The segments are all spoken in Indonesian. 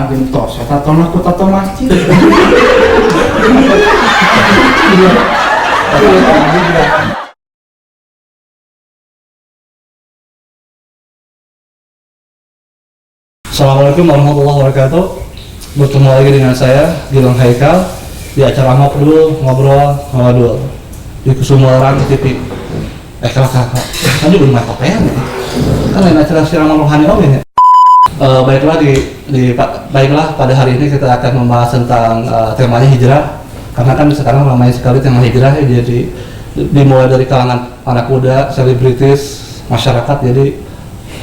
gentos ya tato aku tato masjid. Assalamualaikum warahmatullahi wabarakatuh. Bertemu lagi dengan saya Gilang Haikal di acara ngobrol ngawadul di Kusumularang TV. Kakak kan juga main kopean ya. Kan lain acara siraman rohani ini. Baiklah pada hari ini kita akan membahas tentang temanya hijrah. Karena kan sekarang ramai sekali tema hijrah ya, jadi dimulai dari kalangan anak muda, selebritis, masyarakat. Jadi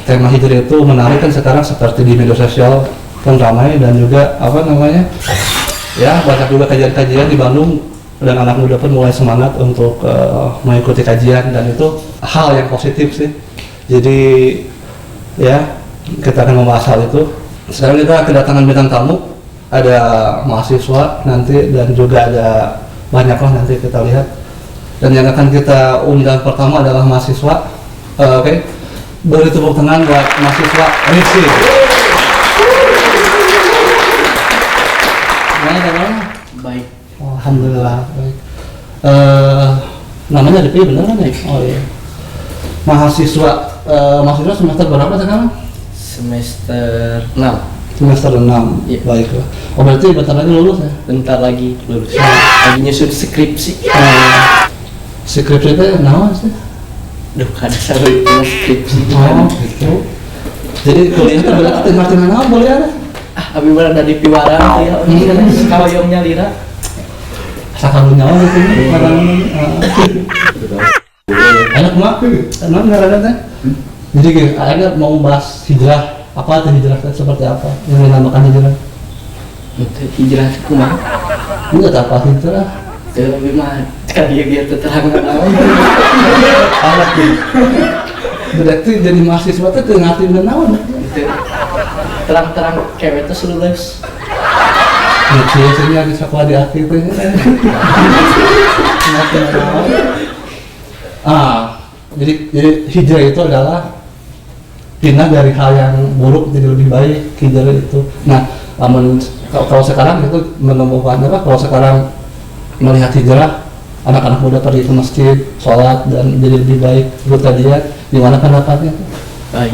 tema hijrah itu menarik kan sekarang, seperti di media sosial pun ramai, dan juga ya banyak juga kajian-kajian di Bandung, dan anak muda pun mulai semangat untuk mengikuti kajian, dan itu hal yang positif sih. Jadi ya kita akan membahas hal itu. Sekarang kita kedatangan bintang tamu, ada mahasiswa nanti, dan juga ada banyak nanti kita lihat. Dan yang akan kita undang pertama adalah mahasiswa. Oke. Beri tepuk tangan buat mahasiswa Rizky. Gimana kabarnya? Baik. Alhamdulillah baik. Namanya Rizky bener kan ya? Oh iya. Mahasiswa semester berapa sekarang? Semester 6. Semester 6. Iya. Baiklah. Oh berarti bentar lagi lulus ya? Bentar lagi lulus. Lagi nyusun skripsi. Skripsi itu naon sih? Duh, ada sampai skripsi. Oh, gitu. Jadi kuliah itu berarti tengah-tengah naon boleh ada? Abi berada di piwara ya. Kawayonya lira. Sakalunya gitu nih. Enak mak. Enak enggak teh? Jadi ada mau bahas hijrah. Apa itu hijrah, seperti apa yang dinamakan hijrah? Hijrah itu kumaha? Enggak apa hijrah. Lebih mah kan dia keterangan awal. Alat tuh. Berarti jadi mahasiswa itu ngerti naon? Terang-terang cewek itu lulus. Ya biasanya di sekolah di akhir itu. Jadi hijrah itu adalah pindah dari hal yang buruk jadi lebih baik. Hijrah itu. Nah, kalau sekarang itu menemukan apa? Kalau sekarang melihat hijrah, anak-anak muda pergi ke masjid, sholat, dan jadi lebih baik. Menurut kajian, gimana pendapatnya? Baik.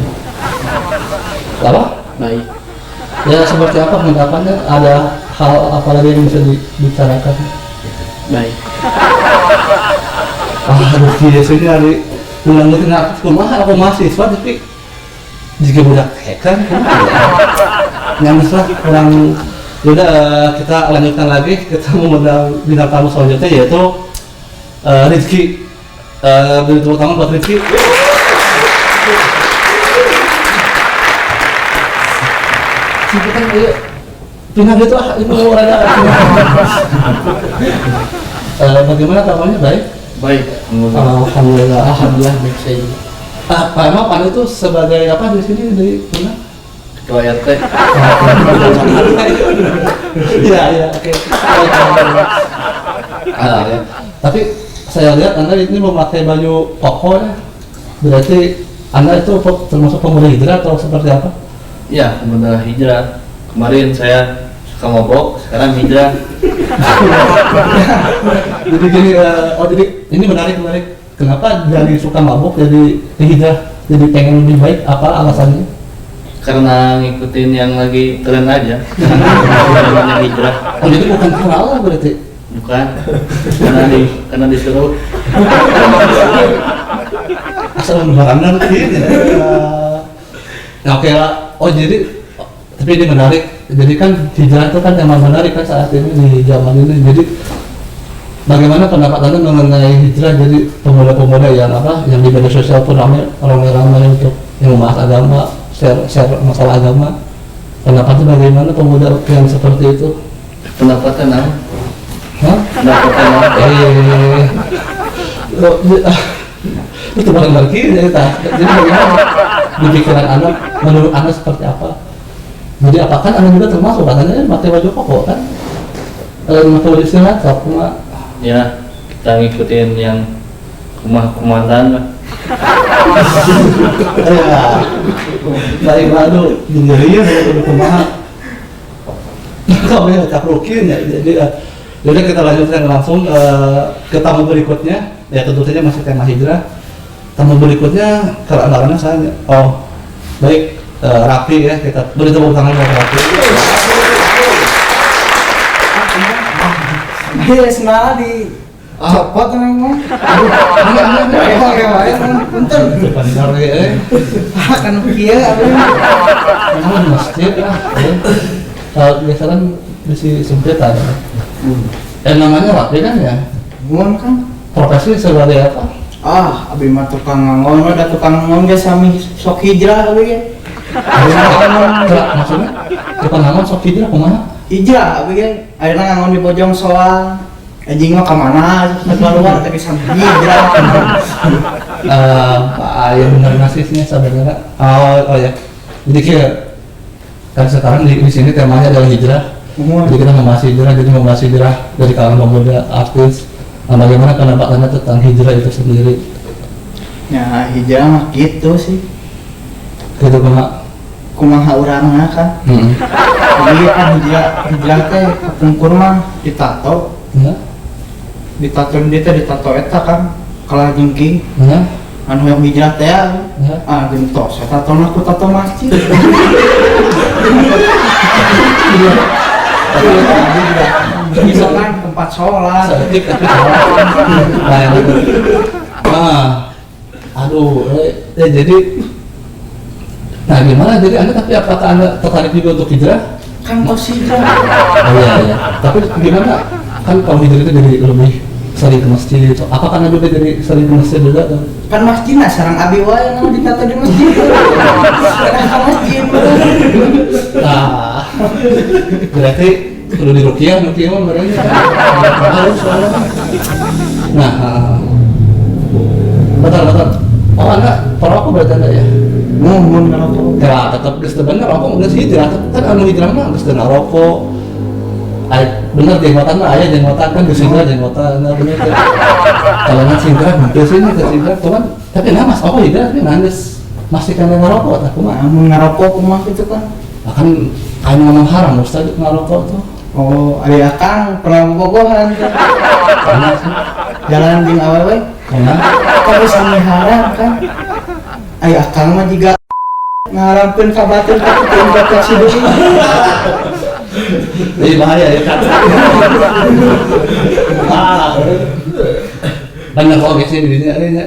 Apa? Baik. Ya seperti apa pendapatnya? Ada hal apa lagi yang bisa dibicarakan? Baik. Aduh, biasanya hari ulang-ulang aku kumaha aku mahasiswa tapi jika budak kan nyaman lah kurang. Udah kita lanjutkan lagi, kita mengundang bintang tamu selanjutnya yaitu Rizky. Beri tepuk tangan buat Rizky. Kita pindah gitu lah, itu rada. Bagaimana kabarnya? Baik? Baik. Alhamdulillah. Alhamdulillah baik saja. Pak emang Pan itu sebagai apa di sini di mana? Ketua RT. Iya, oke. Tapi saya lihat Anda ini memakai baju koko ya. Berarti Anda itu termasuk pemuda hijrah atau seperti apa? Ya, pemuda hijrah. Kemarin saya suka mabok, sekarang hijrah. Jadi gini, jadi ini menarik. Kenapa dari suka mabok jadi hijrah? Jadi pengen lebih baik, apa alasannya? Karena ngikutin yang lagi tren aja. Namanya hijrah. Oh, jadi bukan karena Allah berarti? Bukan. Karena disuruh. Asal membarangan gitu. Nah, oke lah. Oh jadi, tapi ini menarik. Jadi kan hijrah itu kan emang menarik kan saat ini di zaman ini. Jadi bagaimana pendapat Anda mengenai hijrah? Jadi pemuda-pemuda yang di media sosial pun ramai untuk yang membahas agama, share masalah agama. Pendapatnya bagaimana pemuda yang seperti itu? Pendapatnya apa? Hah? Pendapatnya apa? Itu paling lagi jadi bagaimana di pikiran Anda, menurut Anda seperti apa? Jadi apakah Anda juga termasuk katanya pakai baju koko kan? Pakai baju istirahat, ya kita ngikutin yang rumah komandan lah. Ya, baik baru jenggeria dari kumaha. Kami takrukin ya, jadi kita lanjutkan langsung ke tamu berikutnya. Ya tentu saja masih tema hijrah. Tamu berikutnya karena saya, baik Raffi ya, kita beri tepuk tangan buat Raffi. Dia sebenarnya di copot memang. Punten. Benar ya. Kan kieu apa? Kan masjid lah. Biasanya bisi sempit ada. Namanya Raffi kan ya? Mun kan. Profesi sebagai apa? Abi mah tukang ngangon, ada tukang ngangon ge sami sok hijrah abi ge. Maksudnya? Tukang ngangon sok hijrah kemana? Hijrah abi ge. Ayeuna ngangon di Bojong Soang. Anjing mah ka mana? Keluar tapi sami hijrah. Ya benar nasibnya saudara. Oh ya. Jadi kan sekarang di sini temanya adalah hijrah. Jadi kita membahas hijrah dari kalangan pemuda, artis. Bagaimana pendapatnya tentang hijrah itu sendiri? Ya hijrah mah gitu sih. Gitu Kumaha urangna kan. Jadi kan hijrah teh kapungkur mah ditato. Ya. Ditato ditato eta kan kalah jengking. Ya. Anu yang hijrah teh Ya. gentos eta tatona ku tato masjid. Misalkan tempat sholat. Seetik tapi jadi nah gimana jadi Anda tapi apakah Anda tertarik juga untuk hijrah? Kan kau hijrah. Iya. Tapi gimana? Kan kalau hijrah itu jadi lebih sering ke masjid. Apakah Anda juga jadi sering ke masjid juga? Kan masjidna sareng abi wae nu ditato di masjid. Kan ka masjid. Berarti perlu diruqyah mah berarti. Harus soalnya. Nah, betul. Oh Anda perokok berarti Anda ya? Mun ngarokok. Ya tetap geus teu bener rokok geus hijrah. Kan anu hijrah mah geus teu ngarokok. Bener jenggotan mah aya jenggotan kan geus hijrah jenggotan bener teh. Kalau ngan hijrah geus ini geus hijrah cuman tapi Mas hijrah tapi nangis masih kan ngarokok tah kumaha? Mun ngarokok kumaha itu kan. Kan anu ngomong haram Ustaz ngarokok tuh. Oh, ari akang pernah bobogohan kan. Jalan jeung awewe. Kalau sami haram kan. Aya akang mah jiga ngarampeun ka batur ka tembak ka si deui. Ini bahaya ya kan. Banyak kok di sini nya.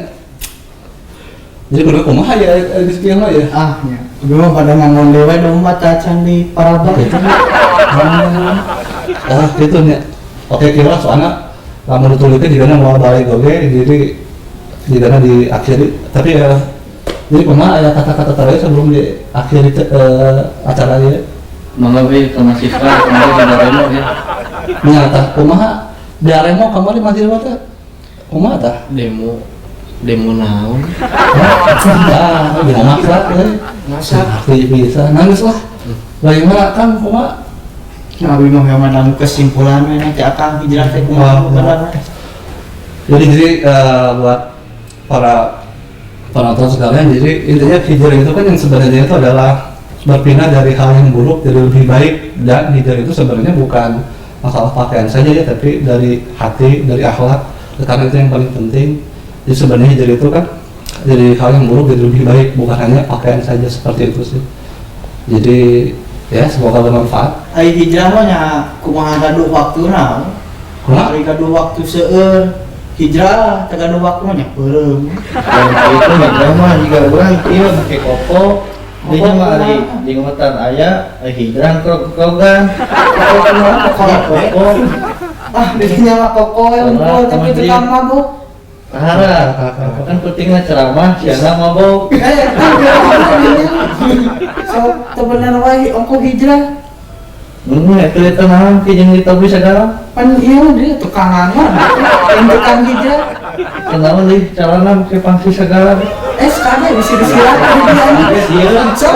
Jadi kudu kumaha ya di sekian mah ya. Nya. Kudu mah pada ngangon dewe domba tacan di Parabak. Gitu nya. Oke kira soalnya lamun ditulikeun digana moal balik oge jadi digana diakhiri tapi jadi kumaha aya kata-kata terakhir sebelum diakhiri acara ieu. Mangga we ke mahasiswa kemarin sudah demo ya. Nyata kumaha diaremo kamari masjid teh. Kumaha tah? Demo naon? Dia masak Masak. bisa nangis lah. Bagaimana kan kumaha? Abi mah yang mana kesimpulannya nanti akang hijrah teh kumaha. Jadi buat para penonton sekalian, jadi intinya hijrah itu kan yang sebenarnya itu adalah berpindah dari hal yang buruk jadi lebih baik, dan hijrah itu sebenarnya bukan masalah pakaian saja ya, tapi dari hati, dari akhlak, karena itu yang paling penting. Jadi sebenarnya hijrah itu kan dari hal yang buruk jadi lebih baik, bukan hanya pakaian saja, seperti itu sih. Jadi ya semoga bermanfaat. Ai hijrah mah nya kumaha gaduh waktuna. Kumaha? Ari gaduh waktu seueur. Hijrah teu gaduh waktu mah nya peureum. Dan itu hijrah mah juga urang ieu make koko. Dia mah ari jenggotan aya hijrah krogan. Koko. Dinya mah koko engko tapi tukang mabuk. Tahara, kan pentingnya ceramah, siapa mabok. So, tebenan wae ongko hijrah. Itu naon ki jeung ditobi segala. Pan ieu dia tukang ngangon. Yang tukang hijrah. Kenapa nih carana ke pangsi segala? SKD bisi-bisi lah. Sieulan. So,